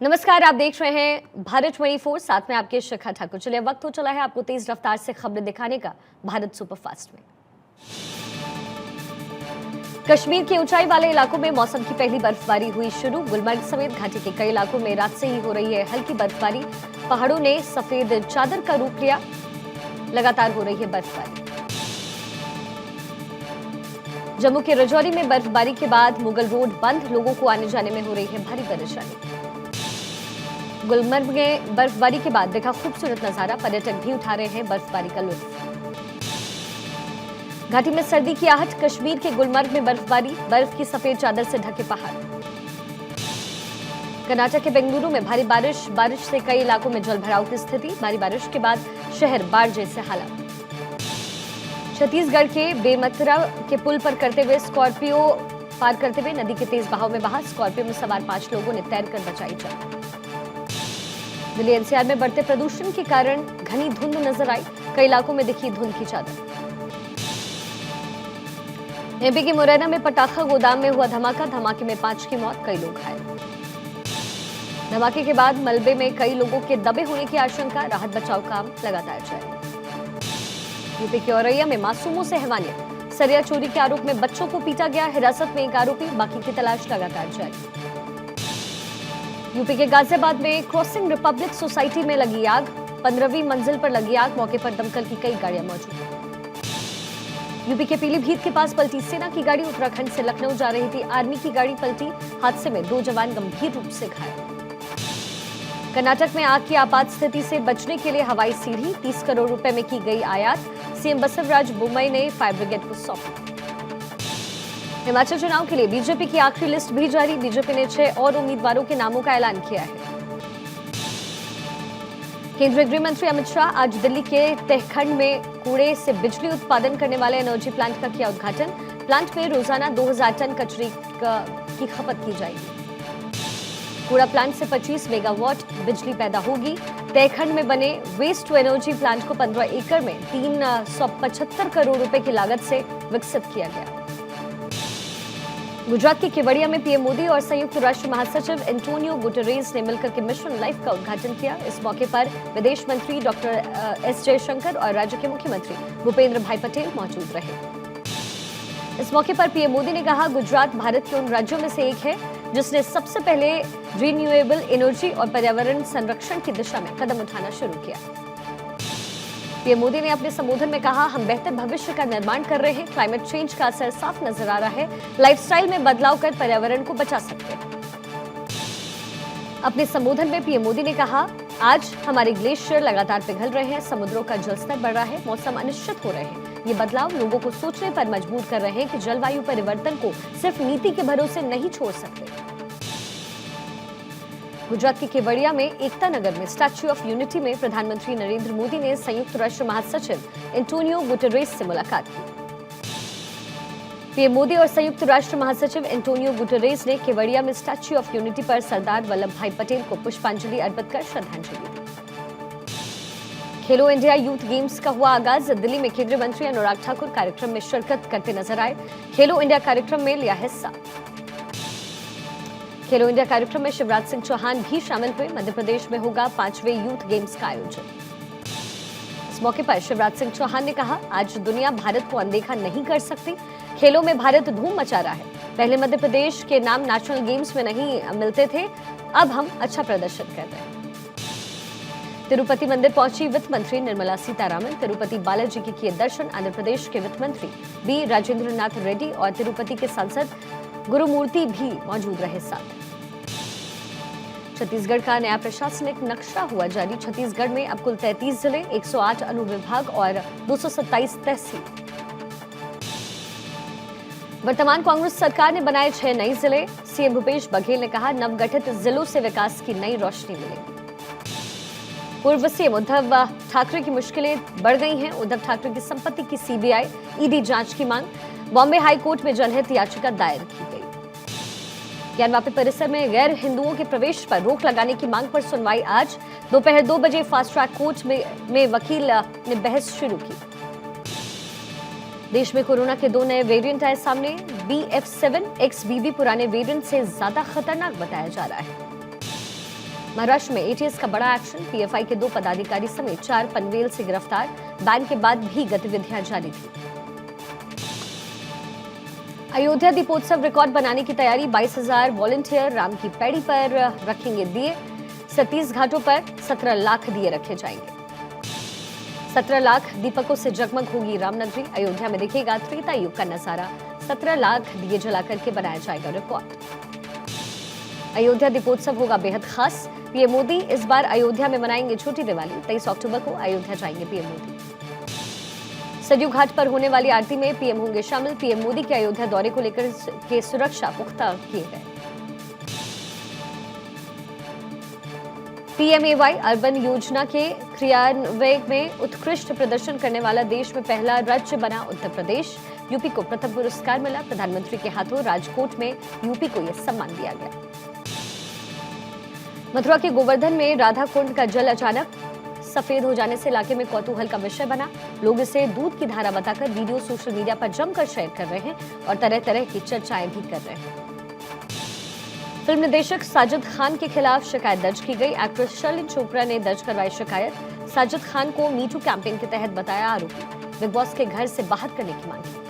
नमस्कार, आप देख रहे हैं भारत 24, साथ में आपके शिखा ठाकुर। चलिए वक्त हो चला है आपको तेज रफ्तार से खबरें दिखाने का भारत सुपरफास्ट में। कश्मीर के ऊंचाई वाले इलाकों में मौसम की पहली बर्फबारी हुई शुरू। गुलमर्ग समेत घाटी के कई इलाकों में रात से ही हो रही है हल्की बर्फबारी। पहाड़ों ने सफेद चादर का रूप लिया, लगातार हो रही है बर्फबारी। जम्मू के राजौरी में बर्फबारी के बाद मुगल रोड बंद, लोगों को आने जाने में हो रही है भारी परेशानी। गुलमर्ग में बर्फबारी के बाद देखा खूबसूरत नजारा, पर्यटक भी उठा रहे हैं बर्फबारी का लुत्फ। घाटी में सर्दी की आहट, कश्मीर के गुलमर्ग में बर्फबारी, बर्फ की सफेद चादर से ढके पहाड़। कर्नाटक के बेंगलुरु में भारी बारिश से कई इलाकों में जलभराव की स्थिति। भारी बारिश के बाद शहर बाढ़ जैसे हालात। छत्तीसगढ़ के बेमतरा के पुल पर करते हुए स्कॉर्पियो पार करते हुए नदी के तेज बहाव में बहा स्कॉर्पियो में सवार 5 लोगों ने तैरकर बचाई जान। दिल्ली एनसीआर में बढ़ते प्रदूषण के कारण घनी धुंध नजर आई, कई इलाकों में दिखी धुंध की चादर। एमपी के मुरैना में पटाखा गोदाम में हुआ धमाके में 5 की मौत, कई लोग घायल। धमाके के बाद मलबे में कई लोगों के दबे होने की आशंका, राहत बचाव काम लगातार जारी। यूपी के औरैया में मासूमों से हैवानियत, सरिया चोरी के आरोप में बच्चों को पीटा गया, हिरासत में एक आरोपी, बाकी की तलाश लगातार जारी। यूपी के गाजियाबाद में क्रॉसिंग रिपब्लिक सोसाइटी में लगी आग, 15वीं मंजिल पर लगी आग, मौके पर दमकल की कई गाड़ियां मौजूद। यूपी के पीलीभीत के पास पलटी सेना की गाड़ी, उत्तराखंड से लखनऊ जा रही थी आर्मी की गाड़ी पलटी, हादसे में 2 जवान गंभीर रूप से घायल। कर्नाटक में आग की आपात स्थिति से बचने के लिए हवाई सीढ़ी, 30 करोड़ रुपए में की गई आयात, सीएम बसवराज बोम्मई ने फायर ब्रिगेड को सौंपी। हिमाचल चुनाव के लिए बीजेपी की आखिरी लिस्ट भी जारी, बीजेपी ने 6 और उम्मीदवारों के नामों का ऐलान किया है। केंद्रीय गृह मंत्री अमित शाह आज दिल्ली के तहखंड में कूड़े से बिजली उत्पादन करने वाले एनर्जी प्लांट का किया उद्घाटन। प्लांट में रोजाना 2000 टन कचरे की खपत की जाएगी। कूड़ा प्लांट से 25 मेगावाट बिजली पैदा होगी। तहखंड में बने वेस्ट टू एनर्जी प्लांट को 15 एकड़ में 375 करोड़ रुपए की लागत से विकसित किया गया। गुजरात के केवड़िया में पीएम मोदी और संयुक्त राष्ट्र महासचिव एंटोनियो गुटेरेस ने मिलकर के मिशन लाइफ का उद्घाटन किया। इस मौके पर विदेश मंत्री डॉक्टर एस जयशंकर और राज्य के मुख्यमंत्री भूपेंद्र भाई पटेल मौजूद रहे। इस मौके पर पीएम मोदी ने कहा, गुजरात भारत के उन राज्यों में से एक है जिसने सबसे पहले रिन्यूएबल एनर्जी और पर्यावरण संरक्षण की दिशा में कदम उठाना शुरू किया। पीएम मोदी ने अपने संबोधन में कहा, हम बेहतर भविष्य का निर्माण कर रहे हैं, क्लाइमेट चेंज का असर साफ नजर आ रहा है, लाइफस्टाइल में बदलाव कर पर्यावरण को बचा सकते हैं। अपने संबोधन में पीएम मोदी ने कहा, आज हमारे ग्लेशियर लगातार पिघल रहे हैं, समुद्रों का जलस्तर बढ़ रहा है, मौसम अनिश्चित हो रहे हैं। ये बदलाव लोगों को सोचने पर मजबूर कर रहे हैं कि जलवायु परिवर्तन को सिर्फ नीति के भरोसे नहीं छोड़ सकते। गुजरात के केवड़िया में एकता नगर में स्टैच्यू ऑफ यूनिटी में प्रधानमंत्री नरेंद्र मोदी ने संयुक्त राष्ट्र महासचिव एंटोनियो गुटेरेस से मुलाकात की। पीएम मोदी और संयुक्त राष्ट्र महासचिव एंटोनियो गुटेरेस ने केवड़िया में स्टैच्यू ऑफ यूनिटी पर सरदार वल्लभ भाई पटेल को पुष्पांजलि अर्पित कर श्रद्धांजलि दी। खेलो इंडिया यूथ गेम्स का हुआ आगाज, दिल्ली में केंद्रीय मंत्री अनुराग ठाकुर कार्यक्रम में शिरकत करते नजर आए। खेलो इंडिया कार्यक्रम में लिया हिस्सा। खेलो इंडिया कार्यक्रम में शिवराज सिंह चौहान भी शामिल हुए। मध्य प्रदेश में होगा 5वें यूथ गेम्स का आयोजन। इस मौके पर शिवराज सिंह चौहान ने कहा, आज दुनिया भारत को अनदेखा नहीं कर सकती। खेलों में भारत धूम मचा रहा है। पहले मध्य प्रदेश के नाम नेशनल गेम्स में नहीं मिलते थे, अब हम अच्छा प्रदर्शन कर रहे हैं। तिरुपति मंदिर पहुंची वित्त मंत्री निर्मला सीतारामन। तिरुपति बालाजी के किए दर्शन। आंध्र प्रदेश के वित्त मंत्री बी राजेंद्रनाथ रेड्डी और तिरुपति के सांसद गुरुमूर्ति भी मौजूद रहे साथ। छत्तीसगढ़ का नया प्रशासनिक नक्शा हुआ जारी। छत्तीसगढ़ में अब कुल 33 जिले, 108 अनुविभाग और 227 तहसील। वर्तमान कांग्रेस सरकार ने बनाए 6 नए जिले। सीएम भूपेश बघेल ने कहा, नवगठित जिलों से विकास की नई रोशनी मिलेगी। पूर्व सीएम उद्धव ठाकरे की मुश्किलें बढ़ गई हैं। उद्धव ठाकरे की संपत्ति की सीबीआई ईडी जांच की मांग। बॉम्बे हाई कोर्ट में जनहित याचिका दायर की गई। ज्ञानवापी परिसर में गैर हिंदुओं के प्रवेश पर रोक लगाने की मांग पर सुनवाई आज दोपहर 2 बजे फास्ट ट्रैक कोर्ट में वकील ने बहस शुरू की। देश में कोरोना के 2 नए वेरिएंट आए सामने। BF7 XBB पुराने वेरिएंट से ज्यादा खतरनाक बताया जा रहा है। महाराष्ट्र में एटीएस का बड़ा एक्शन, पीएफआई के 2 पदाधिकारी समेत 4 पनवेल से गिरफ्तार, बैन के बाद भी गतिविधियां जारी थी। अयोध्या दीपोत्सव रिकॉर्ड बनाने की तैयारी, 22,000 वॉलंटियर राम की पैड़ी पर रखेंगे दिए, 37 घाटों पर 17 लाख दिए रखे जाएंगे। 17 लाख दीपकों से जगमग होगी रामनगरी, अयोध्या में दिखेगा त्रेता युग का नजारा, 17 लाख दिए जलाकर के बनाया जाएगा रिकॉर्ड। अयोध्या दीपोत्सव होगा बेहद खास, पीएम मोदी इस बार अयोध्या में मनाएंगे छोटी दिवाली, 23 अक्टूबर को अयोध्या जाएंगे पीएम मोदी। सरयू घाट पर होने वाली आरती में पीएम होंगे शामिल, पीएम मोदी के अयोध्या दौरे को लेकर के सुरक्षा पुख्ता किए गए। पीएमएवाई अर्बन योजना के क्रियान्वयन में उत्कृष्ट प्रदर्शन करने वाला देश में पहला राज्य बना उत्तर प्रदेश, यूपी को प्रथम पुरस्कार मिला, प्रधानमंत्री के हाथों राजकोट में यूपी को यह सम्मान दिया गया। मथुरा के गोवर्धन में राधा कुंड का जल अचानक सफेद हो जाने से इलाके में कौतूहल का विषय बना, लोग इसे दूध की धारा बताकर वीडियो सोशल मीडिया पर जमकर शेयर कर रहे हैं और तरह तरह की चर्चाएं भी कर रहे हैं। फिल्म निर्देशक साजिद खान के खिलाफ शिकायत दर्ज की गई, एक्ट्रेस शर्लिन चोपड़ा ने दर्ज करवाई शिकायत, साजिद खान को मीटू कैंपेन के तहत बताया आरोपी, बिग बॉस के घर से बाहर करने की मांग की।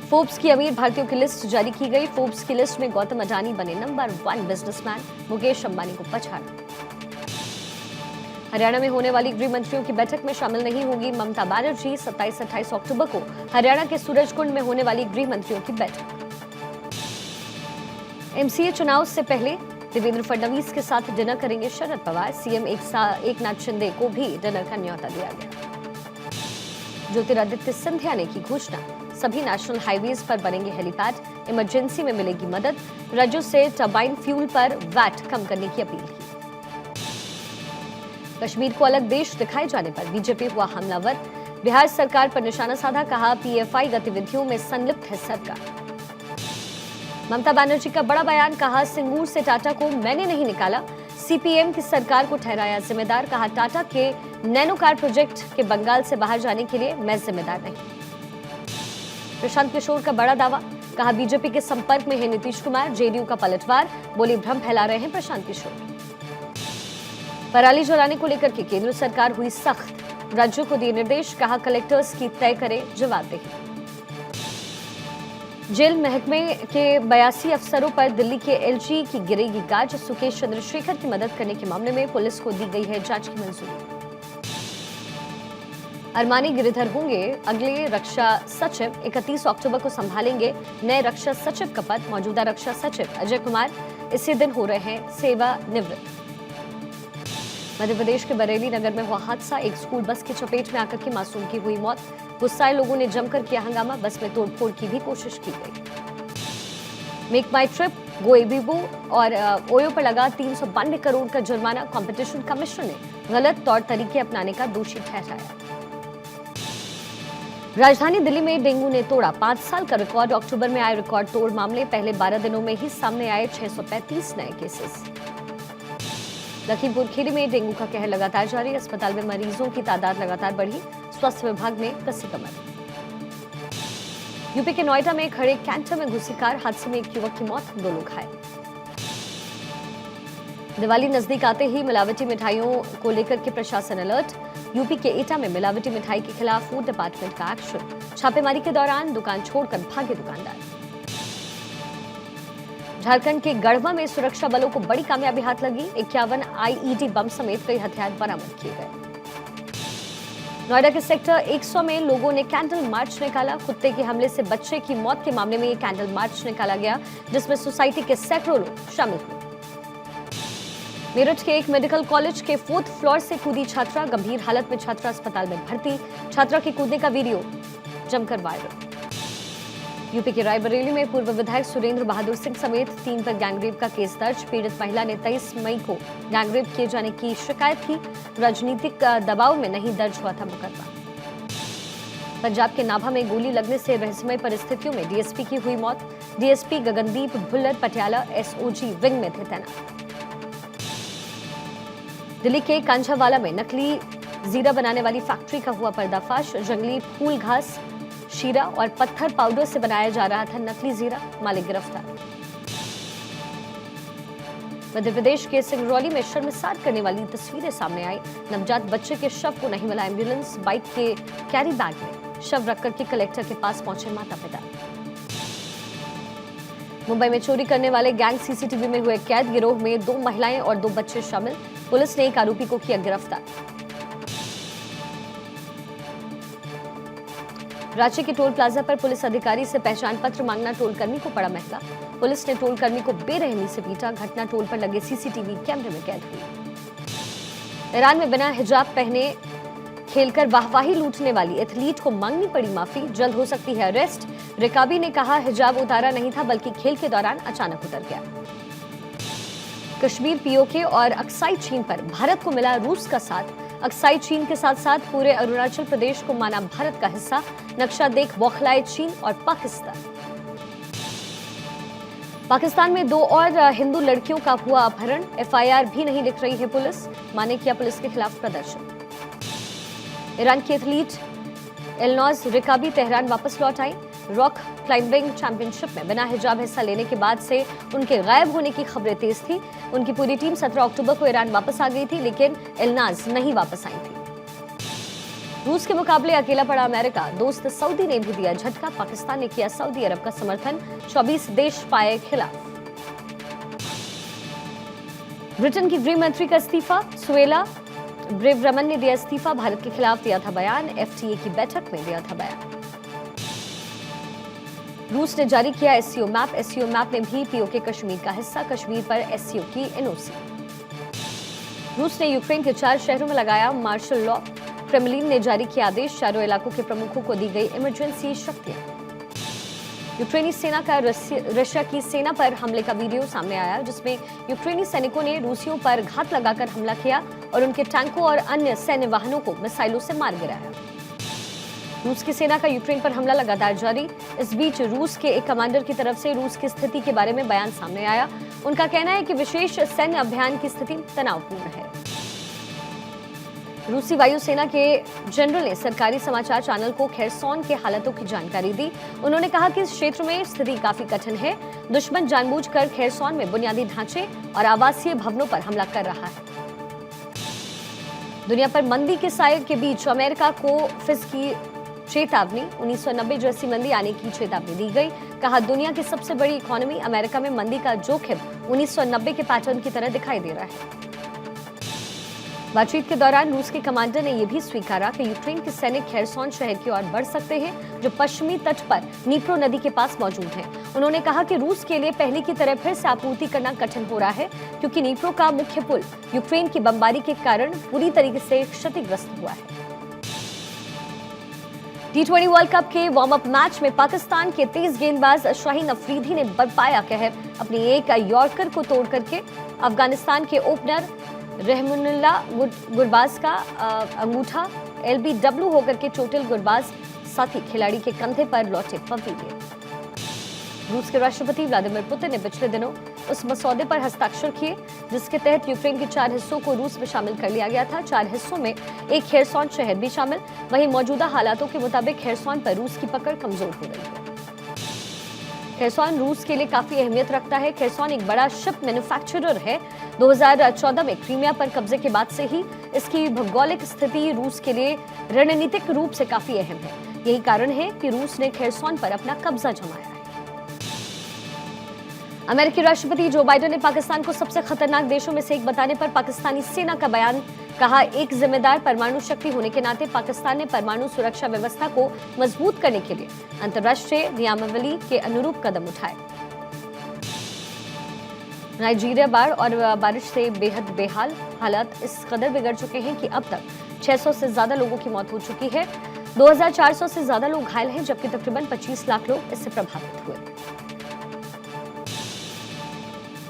फोर्ब्स की अमीर भारतीयों की लिस्ट जारी की गई, फोर्ब्स की लिस्ट में गौतम अडानी बने नंबर 1 बिजनेसमैन, मुकेश अंबानी को पछाड़ा। हरियाणा में होने वाली गृह मंत्रियों की बैठक में शामिल नहीं होगी ममता बनर्जी, 27-28 अक्टूबर को हरियाणा के सूरजकुंड में होने वाली गृह मंत्रियों की बैठक। एमसीए चुनाव से पहले देवेंद्र फडणवीस के साथ डिनर करेंगे शरद पवार, सीएम एकनाथ शिंदे को भी डिनर का न्योता दिया गया। ज्योतिरादित्य सिंधिया ने की घोषणा, सभी नेशनल हाईवेज पर बनेंगे हेलीपैड, इमरजेंसी में मिलेगी मदद, राज्यों से टर्बाइन फ्यूल पर वैट कम करने की अपील की। कश्मीर को अलग देश दिखाए जाने पर बीजेपी हुआ हमलावर, बिहार सरकार पर निशाना साधा, कहा पीएफआई गतिविधियों में संलिप्त है सरकार। ममता बनर्जी का बड़ा बयान, कहा सिंगूर से टाटा को मैंने नहीं निकाला, सीपीएम की सरकार को ठहराया जिम्मेदार, कहा टाटा के नैनो कार प्रोजेक्ट के बंगाल से बाहर जाने के लिए मैं जिम्मेदार नहीं। प्रशांत किशोर का बड़ा दावा, कहा बीजेपी के संपर्क में है नीतीश कुमार, जेडीयू का पलटवार, बोले भ्रम फैला रहे हैं प्रशांत किशोर। पराली जलाने को लेकर के केंद्र सरकार हुई सख्त, राज्यों को दिए निर्देश, कहा कलेक्टर्स की तय करे जवाबदेही। जेल महकमे के 82 अफसरों पर दिल्ली के एलजी की गिरेगी गाज, सुकेश चंद्रशेखर की मदद करने के मामले में पुलिस को दी गई है जांच की मंजूरी। अरमानी गिरिधर होंगे अगले रक्षा सचिव, 31 अक्टूबर को संभालेंगे नए रक्षा सचिव का पद, मौजूदा रक्षा सचिव अजय कुमार इसी दिन हो रहे हैं सेवानिवृत्त। मध्य प्रदेश के बरेली नगर में हुआ हादसा, एक स्कूल बस की चपेट में आकर के मासूम की हुई मौत, गुस्साए लोगों ने जमकर किया हंगामा, बस में तोड़फोड़ की भी कोशिश की गई। मेक माई ट्रिप, गो एबीबो और ओयो पर लगा 392 करोड़ का जुर्माना, कंपटीशन कमिश्नर ने गलत तौर तरीके अपनाने का दोषी ठहराया। राजधानी दिल्ली में डेंगू ने तोड़ा 5 साल का रिकॉर्ड, अक्टूबर में आए रिकॉर्ड तोड़ मामले, पहले 12 दिनों में ही सामने आए 635 नए केसेस। लखीमपुर खीरी में डेंगू का कहर लगातार जारी, अस्पताल में मरीजों की तादाद लगातार बढ़ी, स्वास्थ्य विभाग ने कसी कमर। यूपी के नोएडा में खड़े कैंटर में घुसी कार, हादसे में एक युवक की मौत, 2 लोग घायल। दिवाली नजदीक आते ही मिलावटी मिठाइयों को लेकर के प्रशासन अलर्ट, यूपी के एटा में मिलावटी मिठाई के खिलाफ फूड डिपार्टमेंट का एक्शन, छापेमारी के दौरान दुकान छोड़कर भागे दुकानदार। झारखंड के गढ़वा में सुरक्षा बलों को बड़ी कामयाबी हाथ लगी, 51 आईईडी बम समेत कई हथियार बरामद किए गए। नोएडा के सेक्टर 100 में लोगों ने कैंडल मार्च निकाला, कुत्ते के हमले से बच्चे की मौत के मामले में ये कैंडल मार्च निकाला गया, जिसमें सोसाइटी के सैकड़ों लोग शामिल हुए। मेरठ के एक मेडिकल कॉलेज के 4th फ्लोर से कूदी छात्रा, गंभीर हालत में छात्रा अस्पताल में भर्ती, छात्रा के कूदने का वीडियो जमकर वायरल। यूपी के रायबरेली में पूर्व विधायक सुरेंद्र बहादुर सिंह समेत 3 पर गैंगरेप का केस दर्ज, पीड़ित महिला ने 23 मई को गैंगरेप किए जाने की शिकायत की, राजनीतिक दबाव में नहीं दर्ज हुआ था मुकदमा। पंजाब के नाभा में गोली लगने से रहस्यमय परिस्थितियों में डीएसपी की हुई मौत, DSP Gagandeep Bhullar Patiala SOG wing में थे तैनात। दिल्ली के कांझावाला में नकली जीरा बनाने वाली फैक्ट्री का हुआ पर्दाफाश, जंगली फूल घास, शीरा और पत्थर पाउडर से बनाया जा रहा था नकली जीरा, मालिक गिरफ्तार। मध्य प्रदेश के सिंगरौली में शर्मसार करने वाली तस्वीरें सामने आई। नवजात बच्चे के शव को नहीं मिला एम्बुलेंस, बाइक के कैरी बैग में शव रखकर के कलेक्टर के पास पहुंचे माता पिता। मुंबई में चोरी करने वाले गैंग सीसीटीवी में हुए कैद। गिरोह में 2 महिलाएं और 2 बच्चे शामिल। पुलिस ने एक आरोपी को किया गिरफ्तार। रांची के टोल प्लाजा पर पुलिस अधिकारी से पहचान पत्र मांगना टोल कर्मी को पड़ा महंगा। पुलिस ने टोल कर्मी को बेरहमी से पीटा। घटना टोल पर लगे सीसीटीवी कैमरे में कैद हुई। ईरान में बिना हिजाब पहने खेलकर वाहवाही लूटने वाली एथलीट को मांगनी पड़ी माफी। जल्द हो सकती है अरेस्ट। रिकाबी ने कहा हिजाब उतारा नहीं था बल्कि खेल के दौरान अचानक उतर गया। कश्मीर पीओके और अक्साई चीन पर भारत को मिला रूस का साथ। अक्साई चीन के साथ साथ पूरे अरुणाचल प्रदेश को माना भारत का हिस्सा। नक्शा देख बौखलाए चीन और पाकिस्तान। पाकिस्तान में 2 और हिंदू लड़कियों का हुआ अपहरण। एफआईआर भी नहीं लिख रही है पुलिस। माने किया पुलिस के खिलाफ प्रदर्शन। ईरान की एथलीट एल्नोज रिकाबी तेहरान वापस लौट आई। रॉक क्लाइंबिंग चैंपियनशिप में बिना हिजाब हिस्सा लेने के बाद से उनके गायब होने की खबरें तेज थी। उनकी पूरी टीम 17 अक्टूबर को ईरान वापस आ गई थी, लेकिन एल्नाज नहीं वापस आई थी। रूस के मुकाबले अकेला पड़ा अमेरिका। दोस्त सऊदी ने भी दिया झटका। पाकिस्तान ने किया सऊदी अरब का समर्थन। 24 देश पाए खिलाफ। ब्रिटेन की गृह मंत्री का इस्तीफा। सुएला ब्रेवरमन ने दिया इस्तीफा। भारत के खिलाफ दिया था बयान। एफटीए की बैठक में दिया था बयान। रूस ने जारी किया एससीओ मैप। एससीओ मैप में भी पीओके कश्मीर का हिस्सा। कश्मीर पर एससीओ की एनओसी। रूस ने यूक्रेन के 4 शहरों में लगाया मार्शल लॉ। क्रेमलिन ने जारी किया आदेश। चारों इलाकों के प्रमुखों को दी गई इमरजेंसी शक्तियां। यूक्रेनी सेना का रशिया की सेना पर हमले का वीडियो सामने आया, जिसमें यूक्रेनी सैनिकों ने रूसियों पर घात लगाकर हमला किया और उनके टैंकों और अन्य सैन्य वाहनों को मिसाइलों से मार गिराया। रूस की सेना का यूक्रेन पर हमला लगातार जारी। इस बीच रूस के एक कमांडर की तरफ से रूस की स्थिति के बारे में बयान सामने आया। उनका कहना है कि विशेष सैन्य अभियान की स्थिति तनावपूर्ण है। रूसी वायुसेना के जनरल ने सरकारी समाचार चैनल को खेरसौन के हालातों की जानकारी दी। उन्होंने कहा कि इस क्षेत्र में स्थिति काफी कठिन है। दुश्मन जानबूझकर खेरसौन में बुनियादी ढांचे और आवासीय भवनों पर हमला कर रहा है। दुनिया पर मंदी के साये के बीच अमेरिका को फिसकी चेतावनी। 1990 जैसी मंदी आने की चेतावनी दी गई। कहा दुनिया की सबसे बड़ी इकोनॉमी अमेरिका में मंदी का जोखिम 1990 के पैटर्न की तरह दिखाई दे रहा है। बातचीत के दौरान रूस के कमांडर ने यह भी स्वीकारा कि यूक्रेन के सैनिक खेरसौन शहर की ओर बढ़ सकते हैं, जो पश्चिमी तट पर नीप्रो नदी के पास मौजूद है। उन्होंने कहा कि रूस के लिए पहले की तरह फिर से आपूर्ति करना कठिन हो रहा है, क्योंकि नीप्रो का मुख्य पुल यूक्रेन की बमबारी के कारण पूरी तरीके से क्षतिग्रस्त हुआ है। T20 वर्ल्ड कप के वार्म अप मैच में पाकिस्तान के तेज गेंदबाज शाहीन अफरीदी ने बरपाया कहर। अपनी एक यॉर्कर को तोड़ करके अफगानिस्तान के ओपनर रहमुल्लाह गुरबाज का अंगूठा LBW होकर के चोटिल गुरबाज साथी खिलाड़ी के कंधे पर लौटे पवेलियन। रूस के राष्ट्रपति व्लादिमीर पुतिन ने पिछले दिनों उस मसौदे पर हस्ताक्षर किए जिसके तहत यूक्रेन के 4 हिस्सों को रूस में शामिल कर लिया गया था। 4 हिस्सों में एक खेरसौन शहर भी शामिल। वहीं मौजूदा हालातों के मुताबिक खेरसौन पर रूस की पकड़ कमजोर हो रही है। खेरसौन रूस के लिए काफी अहमियत रखता है। खेरसौन एक बड़ा शिप मैन्युफैक्चरर है। 2014 में क्रीमिया पर कब्जे के बाद से ही इसकी भौगोलिक स्थिति रूस के लिए रणनीतिक रूप से काफी अहम है। यही कारण है कि रूस ने खेरसौन पर अपना कब्जा जमाया है। अमेरिकी राष्ट्रपति जो बाइडेन ने पाकिस्तान को सबसे खतरनाक देशों में से एक बताने पर पाकिस्तानी सेना का बयान। कहा, एक जिम्मेदार परमाणु शक्ति होने के नाते पाकिस्तान ने परमाणु सुरक्षा व्यवस्था को मजबूत करने के लिए अंतर्राष्ट्रीय नियमावली के अनुरूप कदम उठाए। नाइजीरिया बाढ़ और बारिश से बेहद बेहाल। हालात इस कदर बिगड़ चुके हैं कि अब तक 600 से ज्यादा लोगों की मौत हो चुकी है। 2400 से ज्यादा लोग घायल हैं, जबकि तकरीबन 25 लाख लोग इससे प्रभावित हुए।